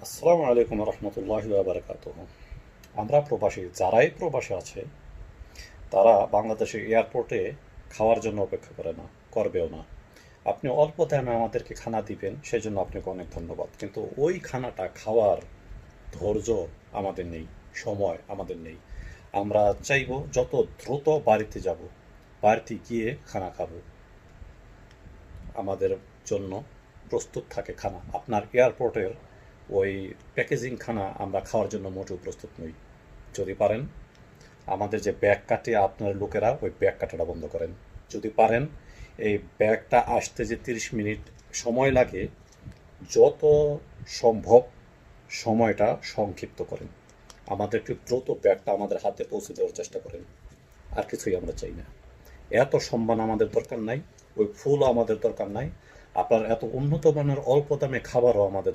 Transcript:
আসসালামু আলাইকুম রহমতুল্লাহি ওয়া বারাকাতুহু। আমরা প্রবাসী, যারাই প্রবাসে আছে তারা বাংলাদেশের এয়ারপোর্টে খাওয়ার জন্য অপেক্ষা করে না, করবেও না। আপনি অল্প দামে আমাদেরকে খানা দিবেন, সেই জন্য আপনাকে অনেক ধন্যবাদ, কিন্তু ওই খানাটা খাওয়ার ধৈর্য আমাদের নেই, সময় আমাদের নেই। আমরা চাইব যত দ্রুত বাড়িতে যাব, বাড়িতে গিয়ে খানা খাবো, আমাদের জন্য প্রস্তুত থাকে খানা। আপনার এয়ারপোর্টের ওই প্যাকেজিং খানা আমরা খাওয়ার জন্য মোটেও প্রস্তুত নই। যদি পারেন আমাদের যে ব্যাগ কাটে আপনার লোকেরা, ওই ব্যাগ কাটাটা বন্ধ করেন। যদি পারেন এই ব্যাগটা আসতে যে 30 মিনিট সময় লাগে, যত সম্ভব সময়টা সংক্ষিপ্ত করেন। আমাদের একটু দ্রুত ব্যাগটা আমাদের হাতে পৌঁছে দেওয়ার চেষ্টা করেন। আর কিছুই আমরা চাই না। এত সম্মান আমাদের দরকার নাই, ওই ফুলও আমাদের দরকার নাই, আপনার এত উন্নত মানের অল্প দামে খাবারও আমাদের